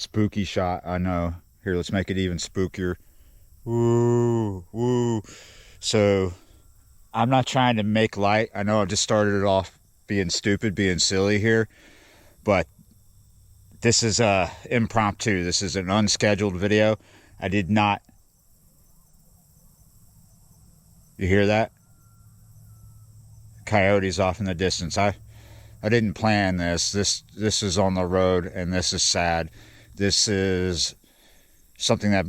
spooky shot, I know. Here, let's make it even spookier. Woo, woo. So, I'm not trying to make light. I know I've just started it off being stupid, being silly here, but this is impromptu. This is an unscheduled video. I did not. You hear that? Coyotes off in the distance. I didn't plan this. This is on the road, and this is sad. This is something that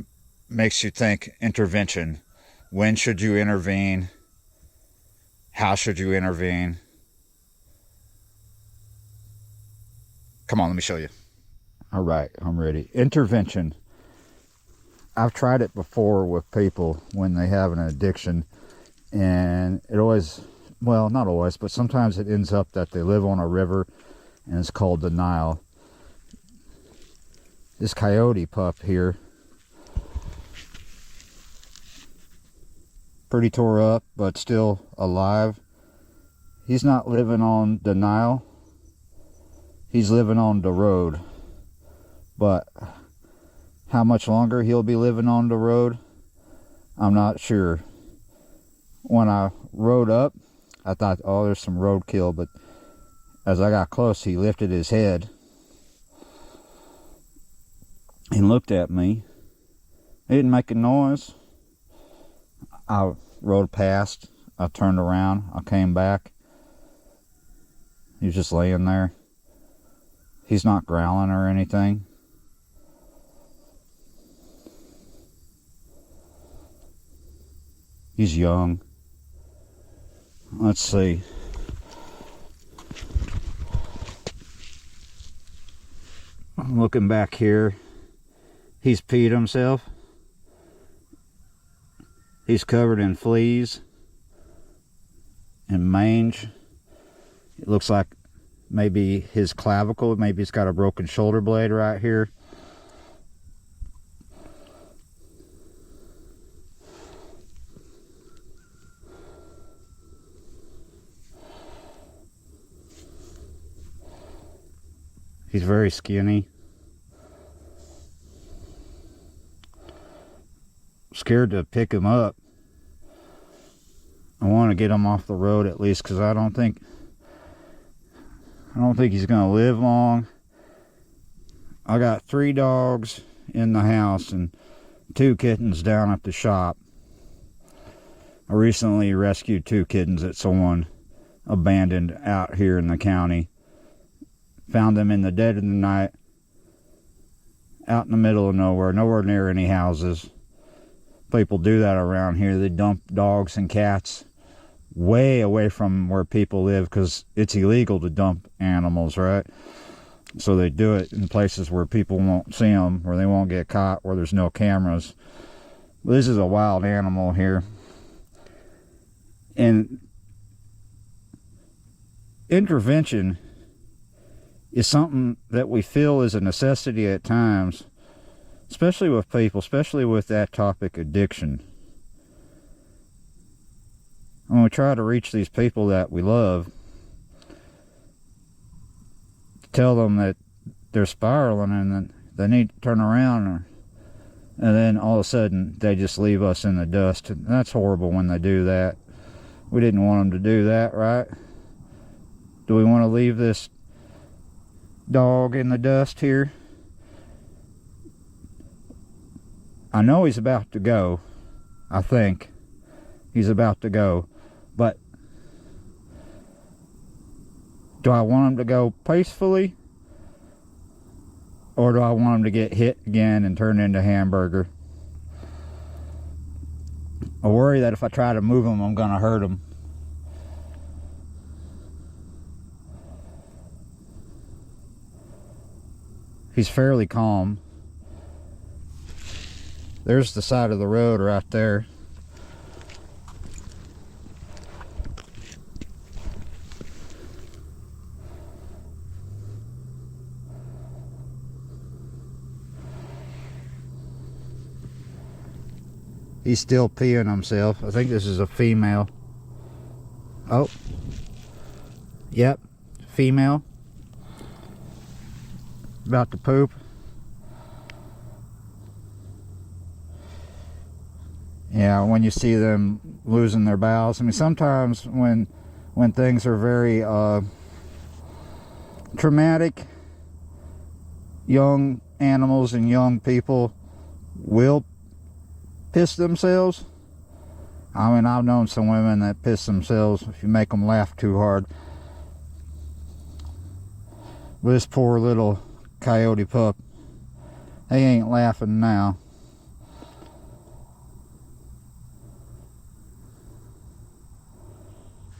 makes you think intervention. When should you intervene? How should you intervene? Come on, let me show you. All right, I'm ready. Intervention. I've tried it before with people when they have an addiction, and it always, well, not always, but sometimes it ends up that they live on a river, and it's called denial. This coyote pup here, pretty tore up, but still alive. He's not living on denial. He's living on the road. But how much longer he'll be living on the road, I'm not sure. When I rode up, I thought, oh, there's some roadkill, but as I got close, he lifted his head and looked at me. He didn't make a noise. I rode past, I turned around, I came back. He was just laying there. He's not growling or anything. He's young. Let's see. I'm looking back here. He's peed himself. He's covered in fleas and mange. It looks like maybe his clavicle, maybe he's got a broken shoulder blade right here. He's very skinny. Scared to pick him up. I want to get him off the road at least, because I don't think he's going to live long. I got 3 dogs in the house and 2 kittens down at the shop. I recently rescued 2 kittens that someone abandoned out here in the county. Found them in the dead of the night, out in the middle of nowhere near any houses. People do that around here. They dump dogs and cats way away from where people live, because it's illegal to dump animals, right? So they do it in places where people won't see them, where they won't get caught, where there's no cameras. But this is a wild animal here. And intervention is something that we feel is a necessity at times, especially with people, especially with that topic, addiction. When we try to reach these people that we love, tell them that they're spiraling and that they need to turn around, and then all of a sudden they just leave us in the dust. And that's horrible when they do that. We didn't want them to do that, right? Do we want to leave this dog in the dust here? I know he's about to go. I think he's about to go, but do I want him to go peacefully, or do I want him to get hit again and turn into a hamburger? I worry that if I try to move him, I'm gonna hurt him. He's fairly calm. There's the side of the road right there. He's still peeing himself. I think this is a female. Oh. Yep. Female. About to poop. Yeah, when you see them losing their bowels. I mean, sometimes when things are very traumatic, young animals and young people will piss themselves. I mean, I've known some women that piss themselves if you make them laugh too hard. But this poor little coyote pup, he ain't laughing now.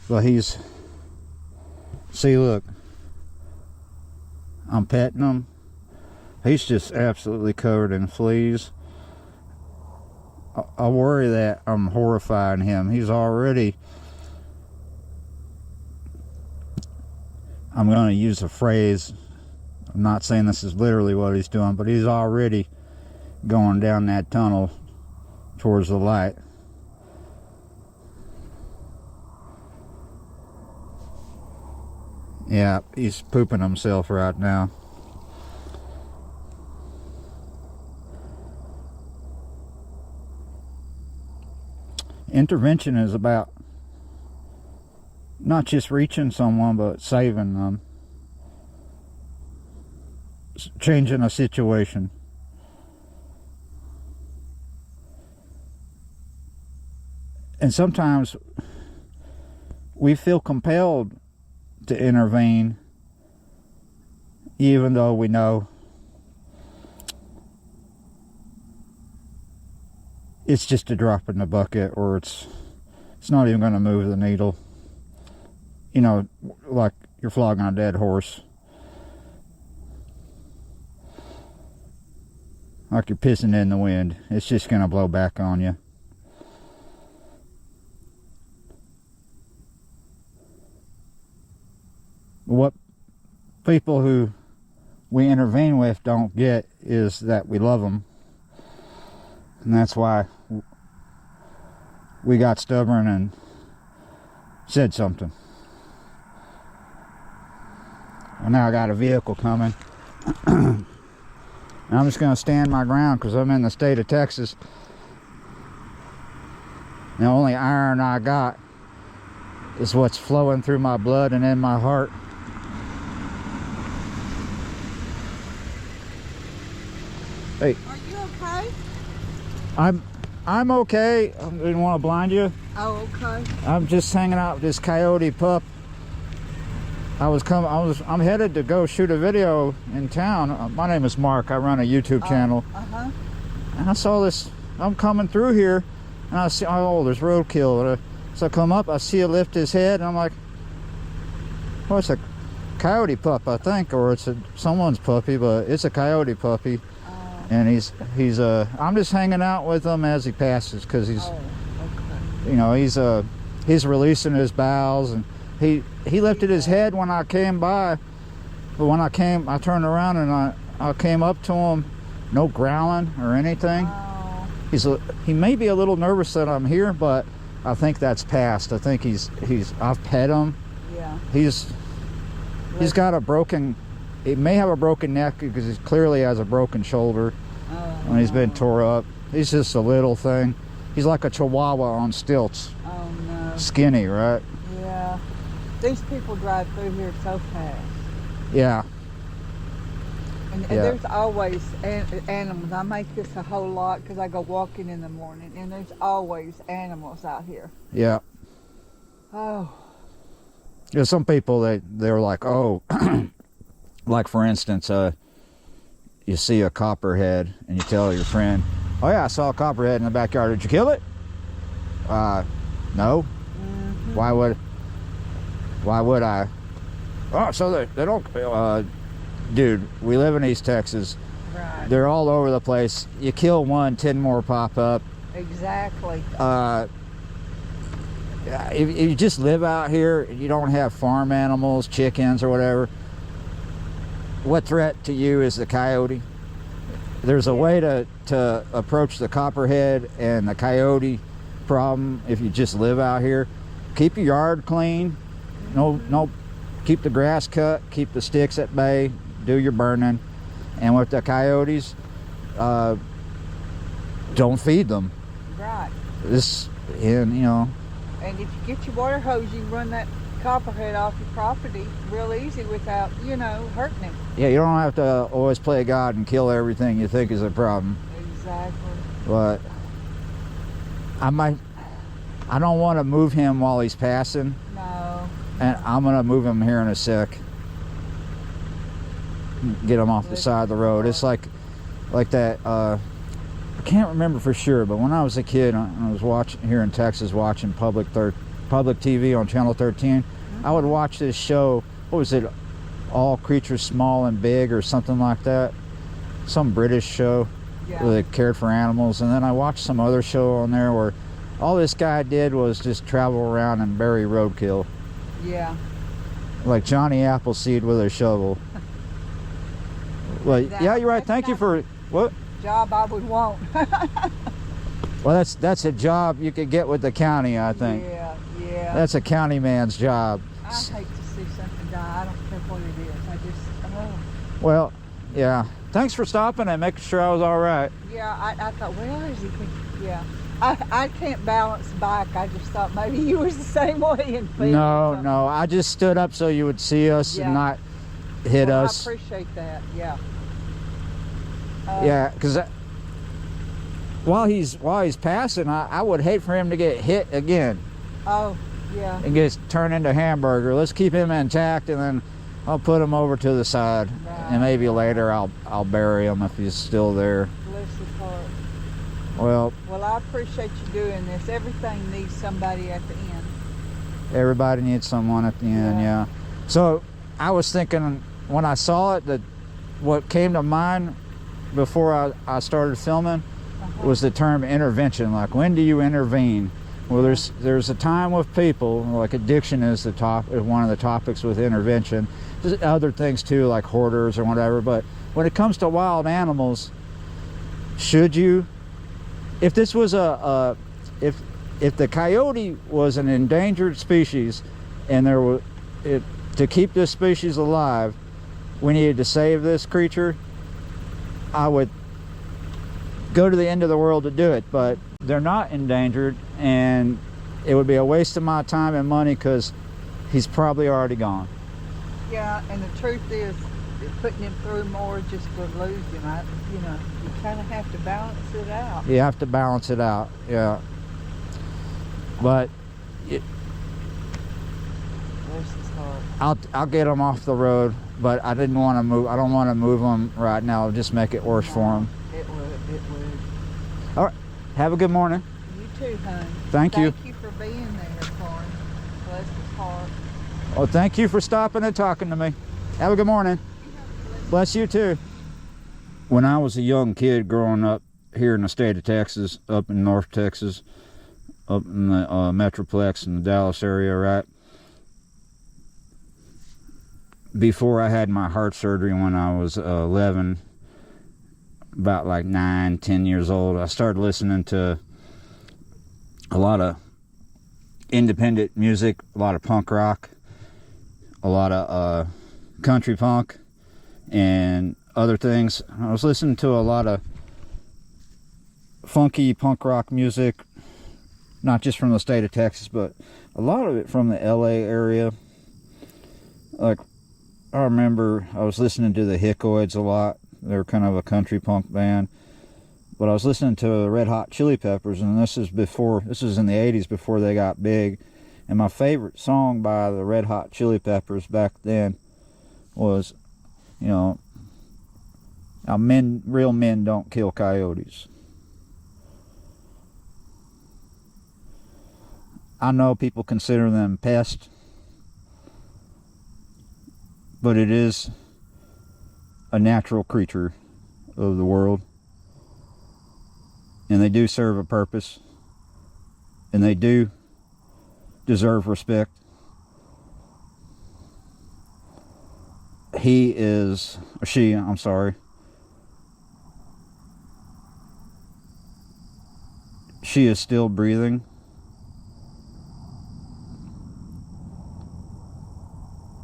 But he's, see, look, I'm petting him. He's just absolutely covered in fleas. I worry that I'm horrifying him. He's already, I'm going to use a phrase, I'm not saying this is literally what he's doing, but he's already going down that tunnel towards the light. Yeah, he's pooping himself right now. Intervention is about not just reaching someone, but saving them. Changing a situation. And sometimes we feel compelled to intervene, even though we know it's just a drop in the bucket, or it's not even going to move the needle. You know, like you're flogging a dead horse. Like you're pissing in the wind. It's just going to blow back on you. What people who we intervene with don't get is that we love them. And that's why we got stubborn and said something. Well, now I got a vehicle coming. And I'm just going to stand my ground because I'm in the state of Texas. The only iron I got is what's flowing through my blood and in my heart. Hey. Are you okay? I'm okay. I didn't want to blind you. Oh, okay. I'm just hanging out with this coyote pup. I'm headed to go shoot a video in town. My name is Mark. I run a YouTube channel. And I saw this. I'm coming through here, and I see, oh, there's roadkill. So I come up, I see it lift his head, and I'm like, well, it's a coyote pup, I think, or it's someone's puppy, but it's a coyote puppy. And I'm just hanging out with him as he passes, because he's, you know, he's releasing his bowels, and he lifted his head when I came by, but when I turned around and I came up to him, no growling or anything. He may be a little nervous that I'm here, but I think that's past. I think I've pet him. Yeah. He's got he may have a broken neck because he clearly has a broken shoulder when he's been tore up. He's just a little thing. He's like a chihuahua on stilts. Oh no. Skinny, right? Yeah. These people drive through here so fast. Yeah. And there's always animals. I make this a whole lot because I go walking in the morning, and there's always animals out here. Yeah. Oh. There's some people they're like, oh, like for instance, you see a copperhead and you tell your friend, oh yeah, I saw a copperhead in the backyard. Did you kill it? No. Mm-hmm. Why would I? Oh, so they don't. Dude, we live in East Texas. Right. They're all over the place. You kill one, 10 more pop up. Exactly. If you just live out here, you don't have farm animals, chickens or whatever, what threat to you is the coyote? There's a way to approach the copperhead and the coyote problem if you just live out here. Keep your yard clean. No, keep the grass cut, keep the sticks at bay, do your burning. And with the coyotes, don't feed them. Right. this, and you know. And if you get your water hose, you can run that copperhead off your property real easy without, hurting him. Yeah, you don't have to always play God and kill everything you think is a problem. Exactly. But I don't want to move him while he's passing. No. And I'm going to move him here in a sec. Get him off the side of the road. It's like that, I can't remember for sure, but when I was a kid, I was watching here in Texas, watching public TV on Channel 13. I would watch this show. What was it? All Creatures Small and Big, or something like that. Some British show that cared for animals. And then I watched some other show on there where all this guy did was just travel around and bury roadkill. Yeah. Like Johnny Appleseed with a shovel. Well, yeah, you're right. Thank you for what? Job I would want. Well, that's a job you could get with the county, I think. Yeah. That's a county man's job. I hate to see something die. I don't care what it is. I just, Well, yeah. Thanks for stopping and making sure I was all right. Yeah, I thought, well, is he? Yeah. I can't balance bike. I just thought maybe you was the same way in field. No. I just stood up so you would see us and not hit us. I appreciate that. Yeah. Yeah, because while he's passing, I would hate for him to get hit again. Oh, yeah. And get turned into hamburger. Let's keep him intact, and then I'll put him over to the side, and maybe later I'll bury him if he's still there. Bless his heart. Well, I appreciate you doing this. Everything needs somebody at the end. Everybody needs someone at the end, yeah. So I was thinking when I saw it that what came to mind before I started filming was the term intervention. Like, when do you intervene? Well, there's a time with people, like addiction is one of the topics with intervention. There's other things too, like hoarders or whatever. But when it comes to wild animals, should you? If this was if the coyote was an endangered species, and to keep this species alive, we needed to save this creature, I would go to the end of the world to do it. But they're not endangered, and it would be a waste of my time and money because he's probably already gone. Yeah, and the truth is, putting him through more just to lose him. You kind of have to balance it out. You have to balance it out, yeah. But Bless his heart. I'll get him off the road, but I didn't want to move. I don't want to move him right now. It'll just make it worse for him. It would. All right. Have a good morning. You too, hon. Thank you. Thank you for being there for him. Bless his heart. Well, thank you for stopping and talking to me. Have a good morning. Bless you too. When I was a young kid growing up here in the state of Texas, up in North Texas, up in the Metroplex in the Dallas area, right? Before I had my heart surgery when I was 11, about like 9, 10 years old, I started listening to a lot of independent music, a lot of punk rock, a lot of country punk, and other things. I was listening to a lot of funky punk rock music, not just from the state of Texas, but a lot of it from the LA area. Like, I remember I was listening to the Hickoids a lot. They're kind of a country punk band. But I was listening to the Red Hot Chili Peppers, and this is in the 80s, before they got big. And my favorite song by the Red Hot Chili Peppers back then was, how real men don't kill coyotes. I know people consider them pests, but it is a natural creature of the world, and they do serve a purpose, and they do deserve respect. I'm sorry. She is still breathing.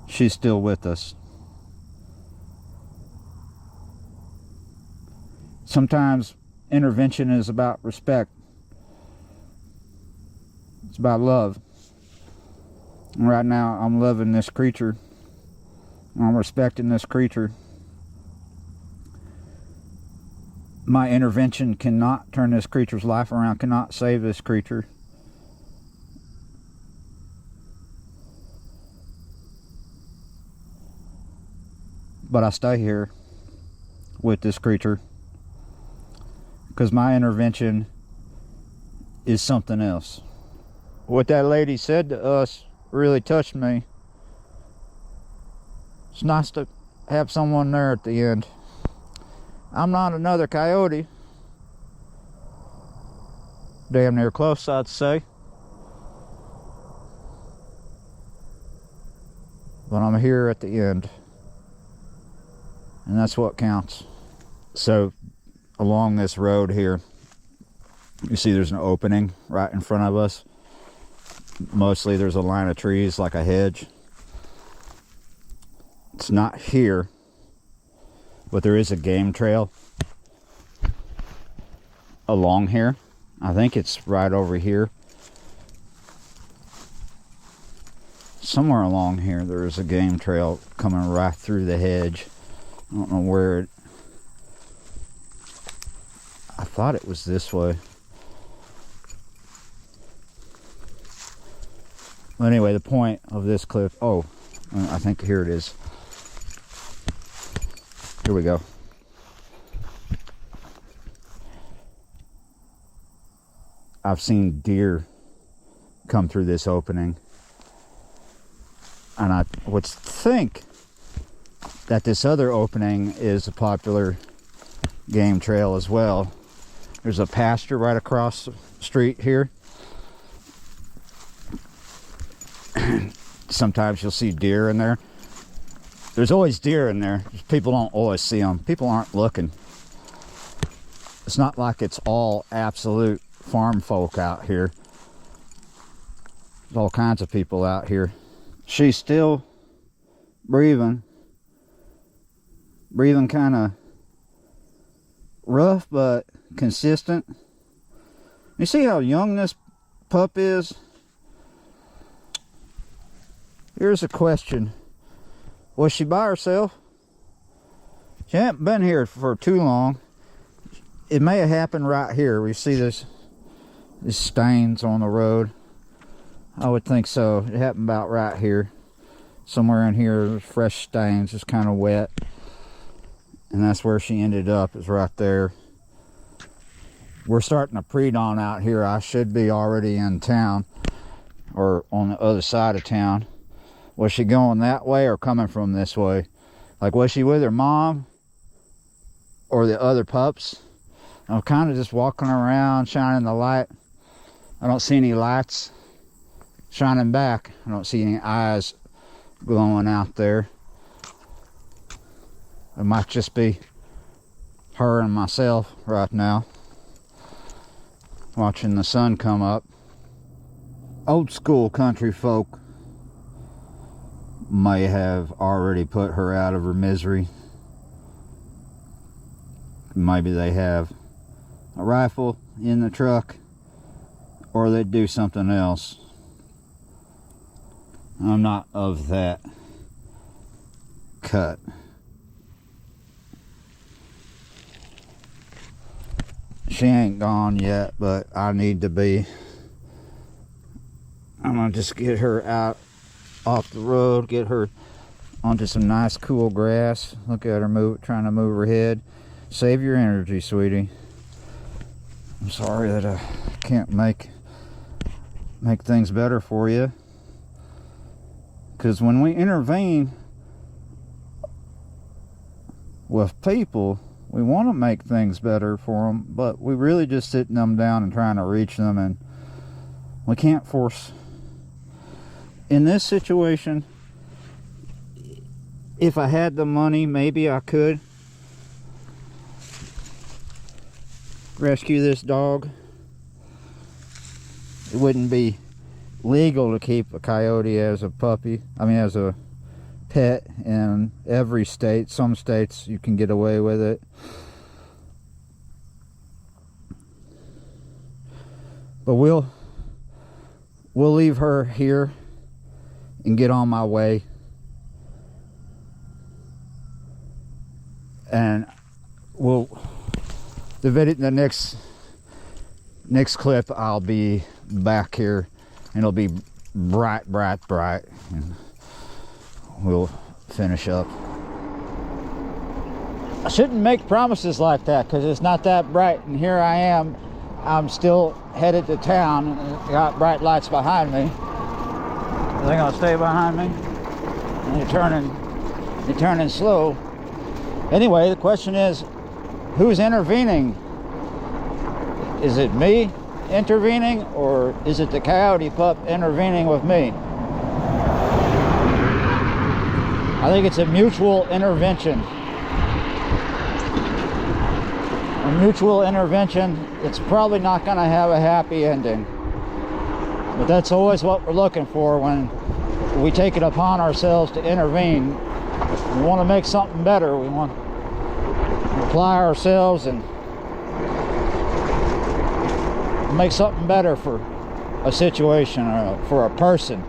She's still with us. Sometimes intervention is about respect. It's about love. And right now, I'm loving this creature. I'm respecting this creature. My intervention cannot turn this creature's life around, cannot save this creature. But I stay here with this creature because my intervention is something else. What that lady said to us really touched me. It's nice to have someone there at the end. I'm not another coyote. Damn near close, I'd say. But I'm here at the end. And that's what counts. So, along this road here, you see there's an opening right in front of us. Mostly there's a line of trees like a hedge. It's not here, but there is a game trail along here. I think it's right over here. Somewhere along here there is a game trail coming right through the hedge. I don't know where it... I thought it was this way. Well, anyway, the point of this clip... Oh, I think here it is. Here we go. I've seen deer come through this opening. And I would think that this other opening is a popular game trail as well. There's a pasture right across the street here. Sometimes you'll see deer in there. There's always deer in there. People don't always see them. People aren't looking. It's not like it's all absolute farm folk out here. There's all kinds of people out here. She's still breathing. Breathing kind of rough but consistent. You see how young this pup is? Here's a question. Was she by herself? She hasn't been here for too long. It may have happened right here. We see these stains on the road. I would think so. It happened about right here. Somewhere in here, there's fresh stains, just kind of wet. And that's where she ended up, is right there. We're starting a pre-dawn out here. I should be already in town, or on the other side of town. Was she going that way or coming from this way? Like, was she with her mom or the other pups? I'm kind of just walking around, shining the light. I don't see any lights shining back. I don't see any eyes glowing out there. It might just be her and myself right now, watching the sun come up. Old school country folk may have already put her out of her misery. Maybe they have a rifle in the truck, or they'd do something else. I'm not of that cut. She ain't gone yet, but I need to be. I'm gonna just get her out off the road, get her onto some nice cool grass. Look at her trying to move her head. Save your energy, sweetie. I'm sorry that I can't make things better for you, because when we intervene with people, we want to make things better for them, but we really just sitting them down and trying to reach them, and we can't force. In this situation, if I had the money, maybe I could rescue this dog. It wouldn't be legal to keep a coyote as a puppy. I mean, as a pet in every state. Some states you can get away with it. But we'll we'll leave her here and get on my way. And the next clip I'll be back here, and it'll be bright, and we'll finish up. I shouldn't make promises like that because it's not that bright, and here I am. I'm still headed to town. Got bright lights behind me. Are they gonna stay behind me? And you're turning slow. Anyway, the question is, who's intervening? Is it me intervening, or is it the coyote pup intervening with me? I think it's a mutual intervention. A mutual intervention. It's probably not going to have a happy ending, but that's always what we're looking for when we take it upon ourselves to intervene. We want to make something better. We want to apply ourselves and make something better for a situation or for a person,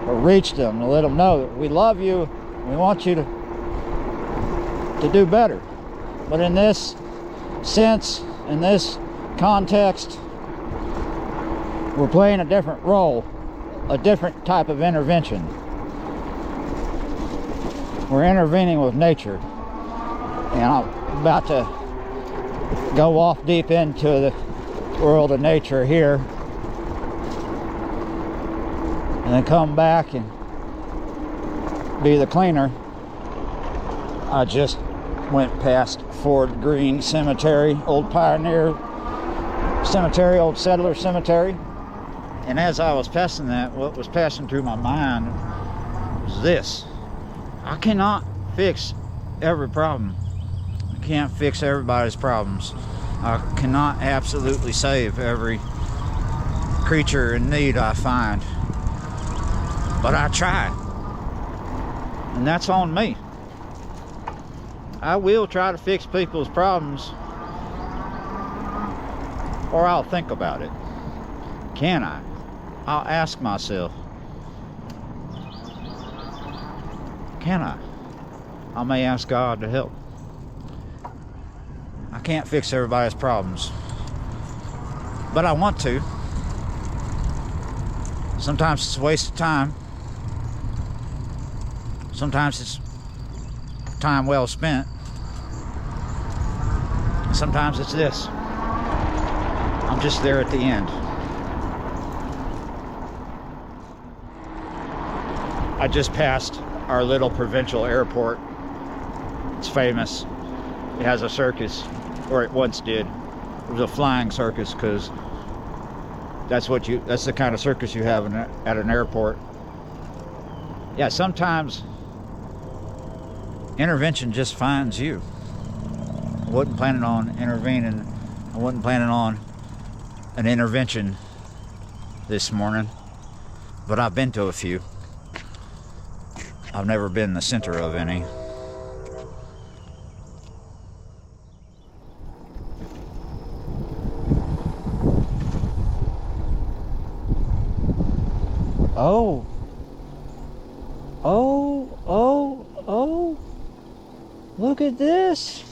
or reach them to let them know that we love you. We want you to do better. But in this sense, in this context, we're playing a different role, a different type of intervention. We're intervening with nature. And I'm about to go off deep into the world of nature here, and then come back and be the cleaner. I just went past Ford Green Cemetery, old pioneer cemetery, old settler cemetery, and as I was passing that, what was passing through my mind was this: I cannot fix every problem. I can't fix everybody's problems. I cannot absolutely save every creature in need I find, but I try, and that's on me. I will try to fix people's problems, or I'll think about it. Can I? I'll ask myself, can I? I may ask God to help. I can't fix everybody's problems, but I want to. Sometimes it's a waste of time. Sometimes it's time well spent. Sometimes it's this: I'm just there at the end. I just passed our little provincial airport. It's famous. It has a circus, or it once did. It was a flying circus, because that's the kind of circus you have at an airport. Yeah, sometimes intervention just finds you. I wasn't planning on intervening. I wasn't planning on an intervention this morning, but I've been to a few. I've never been the center of any. Oh. Look at this.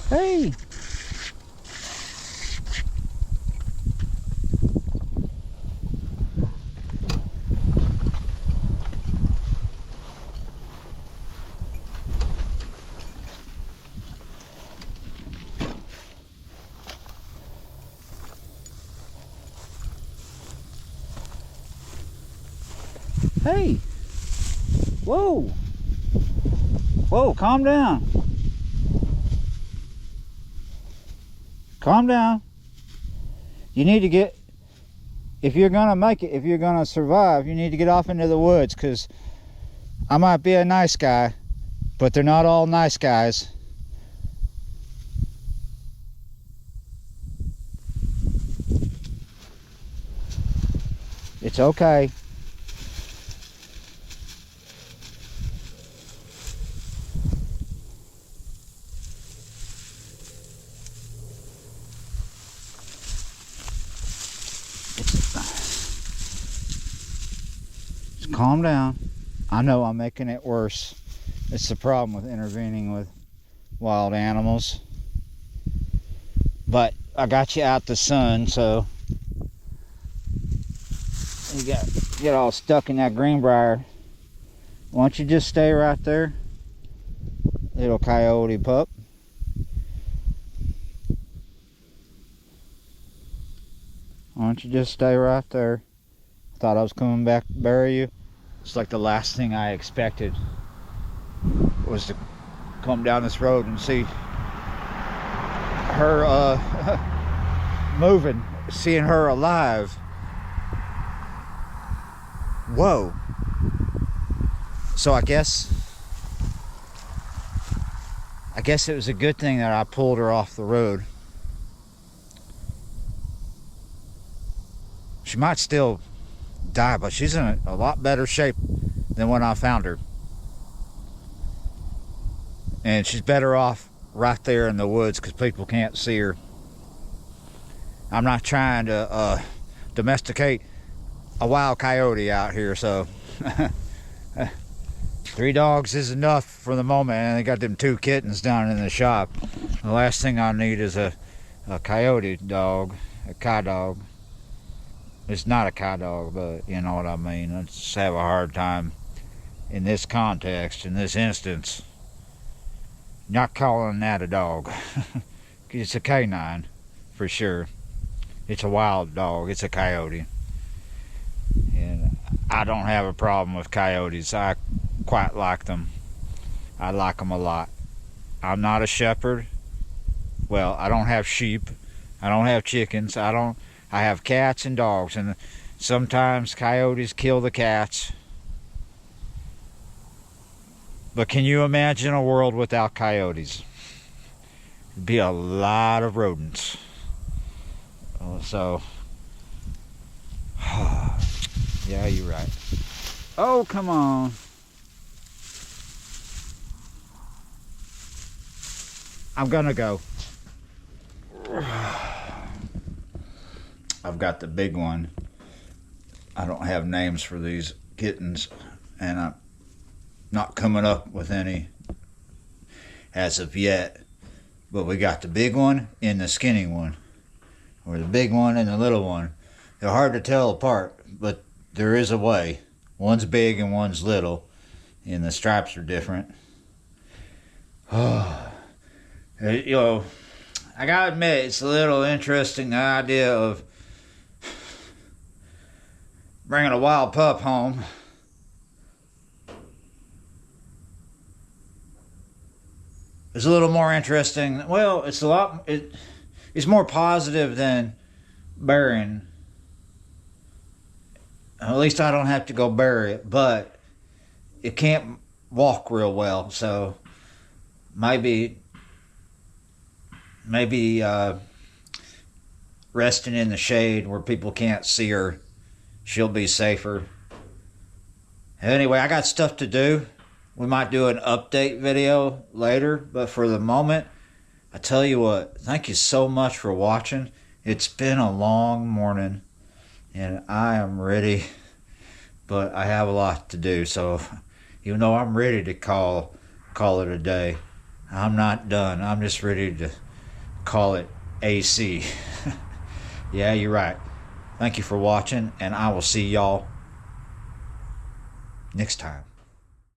Hey. Hey. Whoa. Whoa, calm down. Calm down. You need to get, if you're gonna make it, if you're gonna survive, you need to get off into the woods, because I might be a nice guy, but they're not all nice guys. It's okay. Just calm down. I know I'm making it worse. It's the problem with intervening with wild animals. But I got you out the sun, so you get all stuck in that greenbrier. Why don't you just stay right there, little coyote pup? Why don't you just stay right there? I thought I was coming back to bury you. It's like the last thing I expected was to come down this road and see her moving, seeing her alive. Whoa. So I guess it was a good thing that I pulled her off the road. She might still die, but she's in a lot better shape than when I found her. And she's better off right there in the woods because people can't see her. I'm not trying to domesticate a wild coyote out here, so 3 dogs is enough for the moment, and they got them 2 kittens down in the shop. The last thing I need is a coyote dog, a coy dog. It's not a coy dog, but you know what I mean. I just have a hard time in this context, in this instance, not calling that a dog. It's a canine, for sure. It's a wild dog. It's a coyote. And I don't have a problem with coyotes. I quite like them. I like them a lot. I'm not a shepherd. Well, I don't have sheep. I don't have chickens. I have cats and dogs, and sometimes coyotes kill the cats. But can you imagine a world without coyotes? It'd be a lot of rodents. So, yeah, you're right. Oh, come on. I'm gonna go. I've got the big one. I don't have names for these kittens, and I'm not coming up with any as of yet. But we got the big one and the skinny one, or the big one and the little one. They're hard to tell apart, but there is a way. One's big and one's little, and the stripes are different. You know, I gotta admit, it's a little interesting, the idea of bringing a wild pup home. It's a little more interesting. Well, it's it's more positive than burying. At least I don't have to go bury it, but it can't walk real well, so maybe resting in the shade where people can't see her, she'll be safer. Anyway, I got stuff to do. We might do an update video later, but for the moment, I tell you what, thank you so much for watching. It's been a long morning, and I am ready, but I have a lot to do, so even though I'm ready to call it a day, I'm not done. I'm just ready to call it AC. Yeah, you're right. Thank you for watching, and I will see y'all next time.